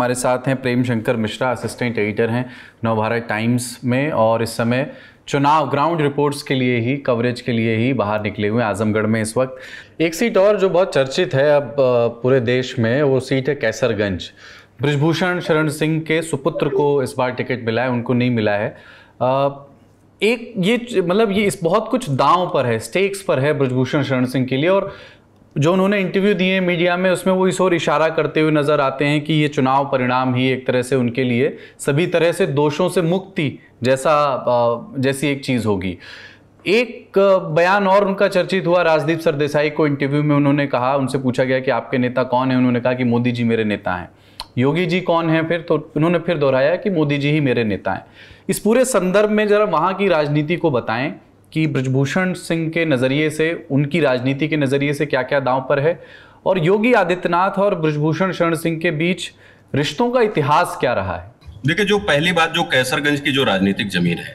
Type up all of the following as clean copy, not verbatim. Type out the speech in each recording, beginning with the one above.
हमारे साथ हैं प्रेम शंकर मिश्रा, असिस्टेंट एडिटर हैं नवभारत टाइम्स में, और इस समय चुनाव ग्राउंड रिपोर्ट्स के लिए ही, कवरेज के लिए ही बाहर निकले हुए हैं आजमगढ़ में इस वक्त। एक सीट और जो बहुत चर्चित है अब पूरे देश में, वो सीट है कैसरगंज। बृजभूषण शरण सिंह के सुपुत्र को इस बार टिकट मिला है, उनको नहीं मिला है। एक ये मतलब ये इस बहुत कुछ दांव पर है, स्टेक्स पर है बृजभूषण शरण सिंह के लिए। और जो उन्होंने इंटरव्यू दिए मीडिया में, उसमें वो इस ओर इशारा करते हुए नजर आते हैं कि ये चुनाव परिणाम ही एक तरह से उनके लिए सभी तरह से दोषों से मुक्ति जैसी एक चीज होगी। एक बयान और उनका चर्चित हुआ, राजदीप सरदेसाई को इंटरव्यू में उन्होंने कहा, उनसे पूछा गया कि आपके नेता कौन है, उन्होंने कहा कि मोदी जी मेरे नेता हैं। योगी जी कौन है फिर, तो उन्होंने फिर दोहराया कि मोदी जी ही मेरे नेता हैं। इस पूरे संदर्भ में जरा वहां की राजनीति को बताएं कि बृजभूषण सिंह के नजरिए से, उनकी राजनीति के नजरिए से क्या क्या दांव पर है, और योगी आदित्यनाथ और बृजभूषण शरण सिंह के बीच रिश्तों का इतिहास क्या रहा है। देखिए, जो पहली बात, जो कैसरगंज की जो राजनीतिक जमीन है,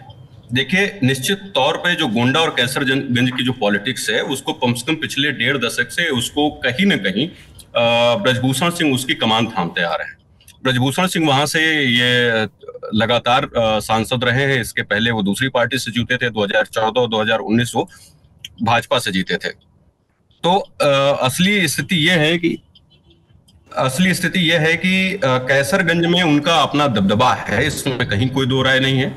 देखिए निश्चित तौर पे जो गोंडा और कैसरगंज की जो पॉलिटिक्स है, उसको कम से कम पिछले 1.5 दशक से उसको कहीं ना कहीं बृजभूषण सिंह उसकी कमान थामते आ रहे हैं। बृजभूषण सिंह वहां से ये लगातार सांसद रहे हैं। इसके पहले वो दूसरी पार्टी से जीते थे, 2014 और 2019 वो भाजपा से जीते थे। तो असली स्थिति यह है कि कैसरगंज में उनका अपना दबदबा है, इसमें कहीं कोई दो राय नहीं है।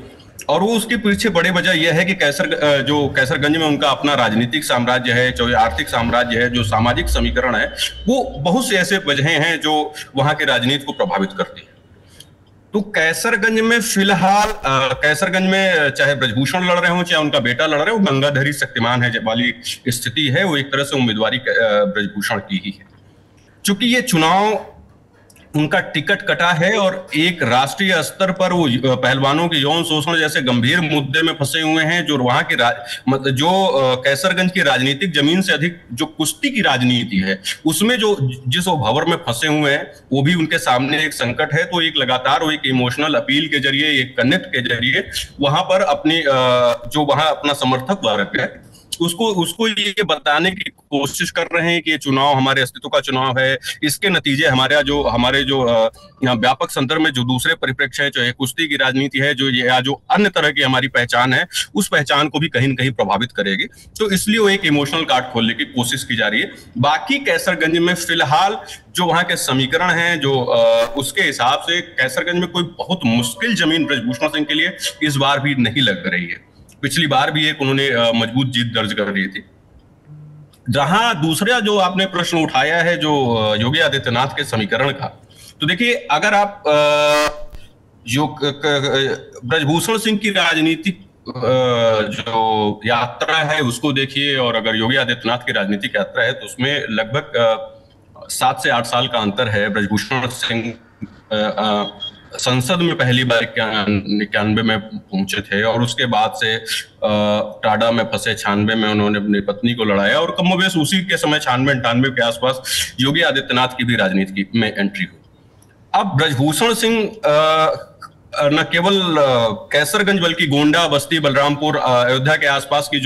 और वो उसके पीछे बड़ी वजह यह है कि कैसरगंज में उनका अपना राजनीतिक साम्राज्य है, चाहे आर्थिक साम्राज्य है, जो सामाजिक समीकरण है, वो बहुत से ऐसे वजहें हैं जो वहां की राजनीति को प्रभावित करती है। तो कैसरगंज में फिलहाल कैसरगंज में चाहे बृजभूषण लड़ रहे हो, चाहे उनका बेटा लड़ रहे हो, गंगाधरी शक्तिमान है वाली स्थिति है। वो एक तरह से उम्मीदवारी बृजभूषण की ही है। चूंकि ये चुनाव उनका टिकट कटा है और एक राष्ट्रीय स्तर पर वो पहलवानों के यौन शोषण जैसे गंभीर मुद्दे में फंसे हुए हैं, जो वहां की कैसरगंज की राजनीतिक जमीन से अधिक जो कुश्ती की राजनीति है, उसमें जिस भंवर में फंसे हुए हैं, वो भी उनके सामने एक संकट है। तो एक लगातार वो एक इमोशनल अपील के जरिए, एक कनेक्ट के जरिए वहां पर अपनी जो वहां अपना समर्थक वर्ग है, उसको ये बताने की कोशिश कर रहे हैं कि ये चुनाव हमारे अस्तित्व का चुनाव है। इसके नतीजे हमारे जो व्यापक संदर्भ में जो दूसरे परिप्रेक्ष्य है, चाहे कुश्ती की राजनीति है, जो अन्य तरह की हमारी पहचान है, उस पहचान को भी कहीं न कहीं प्रभावित करेगी। तो इसलिए वो एक इमोशनल कार्ड खोलने की कोशिश की जा रही है। बाकी कैसरगंज में फिलहाल जो वहां के समीकरण हैं, जो उसके हिसाब से कैसरगंज में कोई बहुत मुश्किल जमीन बृजभूषण सिंह के लिए इस बार भी नहीं लग रही है। पिछली बार भी एक उन्होंने मजबूत जीत दर्ज कर ली थी। जहां दूसरा जो आपने प्रश्न उठाया है, जो योगी आदित्यनाथ के समीकरण का, तो देखिए, अगर आप जो बृजभूषण सिंह की राजनीतिक जो यात्रा है उसको देखिए, और अगर योगी आदित्यनाथ की राजनीतिक यात्रा है, तो उसमें लगभग 7 से 8 साल का अंतर है। बृजभूषण सिंह संसद में पहली बार 91 में पहुंचे थे, और उसके बाद से टाडा में फंसे 96 में उन्होंने अपनी पत्नी को लड़ाया, और कमोबेश उसी के समय 96-98 के आसपास योगी आदित्यनाथ की भी राजनीति में एंट्री हुई। अब बृजभूषण सिंह न केवल कैसरगंज बल्कि गोंडा, बस्ती, बलरामपुर, अयोध्या के आसपास की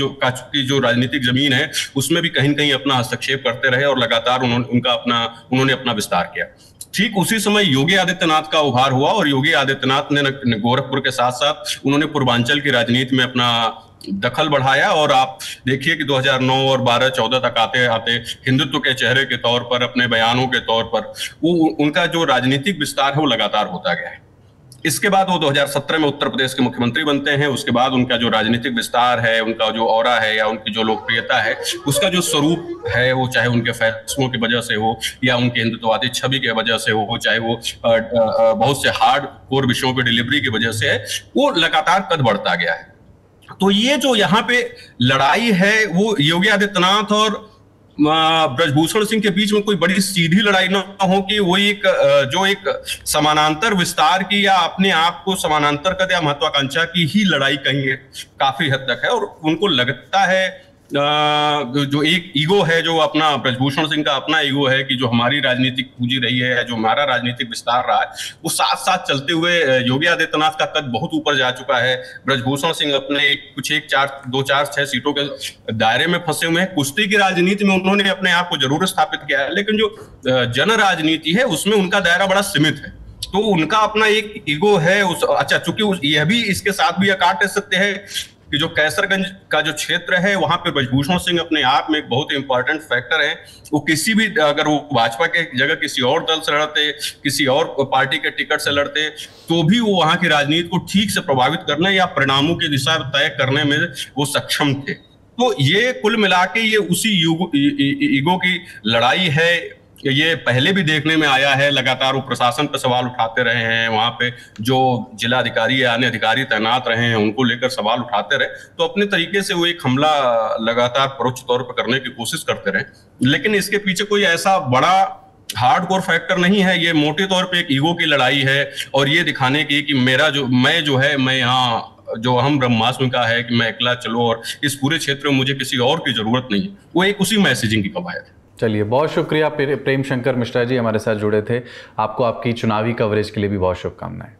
जो राजनीतिक जमीन है, उसमें भी कहीं न कहीं अपना हस्तक्षेप करते रहे, और लगातार उन्होंने अपना विस्तार किया। ठीक उसी समय योगी आदित्यनाथ का उभार हुआ, और योगी आदित्यनाथ ने गोरखपुर के साथ साथ उन्होंने पूर्वांचल की राजनीति में अपना दखल बढ़ाया। और आप देखिए कि 2009 और 12-14 तक आते आते हिंदुत्व के चेहरे के तौर पर, अपने बयानों के तौर पर उनका जो राजनीतिक विस्तार है वो लगातार होता गया है। इसके बाद वो 2017 में उत्तर प्रदेश के मुख्यमंत्री बनते हैं। उसके बाद उनका जो राजनीतिक विस्तार है, उनका जो ऑरा है, या उनकी जो लोकप्रियता है, उसका जो स्वरूप है, वो चाहे उनके फैसलों की वजह से हो, या उनके हिंदुत्ववादी छवि की वजह से हो, चाहे वो बहुत से हार्ड कोर विषयों की डिलीवरी की वजह से है, वो लगातार कद बढ़ता गया है। तो ये जो यहाँ पे लड़ाई है, वो योगी आदित्यनाथ और बृजभूषण सिंह के बीच में कोई बड़ी सीधी लड़ाई ना हो कि वो एक समानांतर विस्तार की, या अपने आप को समानांतर कर, या महत्वाकांक्षा की ही लड़ाई कहीं है, काफी हद तक है। और उनको लगता है जो एक ईगो है, जो अपना बृजभूषण सिंह का अपना ईगो है, कि जो हमारी राजनीतिक पूंजी रही है, जो हमारा राजनीतिक विस्तार रहा है, वो साथ साथ चलते हुए योगी आदित्यनाथ का कद बहुत ऊपर जा चुका है। बृजभूषण सिंह अपने कुछ 2-4-6 सीटों के दायरे में फंसे हुए हैं। कुश्ती की राजनीति में उन्होंने अपने आप को जरूर स्थापित किया है, लेकिन जो जन राजनीति है उसमें उनका दायरा बड़ा सीमित है। तो उनका अपना एक ईगो है उस, अच्छा चूंकि यह भी इसके साथ भी काट सकते हैं कि जो कैसरगंज का जो क्षेत्र है वहां पे ब्रजभूषण सिंह अपने आप में एक बहुत इंपॉर्टेंट फैक्टर है। वो किसी भी, अगर वो भाजपा के जगह किसी और दल से लड़ते, किसी और पार्टी के टिकट से लड़ते, तो भी वो वहां की राजनीति को ठीक से प्रभावित करने या परिणामों की दिशा तय करने में वो सक्षम थे। तो ये कुल मिला के ये उसी ईगो की लड़ाई है। ये पहले भी देखने में आया है, लगातार वो प्रशासन पर सवाल उठाते रहे हैं, वहां पे जो जिला अधिकारी या अन्य अधिकारी तैनात रहे हैं उनको लेकर सवाल उठाते रहे, तो अपने तरीके से वो एक हमला लगातार परोक्ष तौर पर करने की कोशिश करते रहे। लेकिन इसके पीछे कोई ऐसा बड़ा हार्डकोर फैक्टर नहीं है, ये मोटे तौर पे एक ईगो की लड़ाई है और ये दिखाने की कि मैं यहाँ जो अहम ब्रह्मास्म का है कि मैं अकेला चलूं और इस पूरे क्षेत्र में मुझे किसी और की जरूरत नहीं है, वो एक उसी मैसेजिंग की कवायद है। चलिए, बहुत शुक्रिया प्रेम शंकर मिश्रा जी हमारे साथ जुड़े थे। आपको आपकी चुनावी कवरेज के लिए भी बहुत शुभकामनाएं।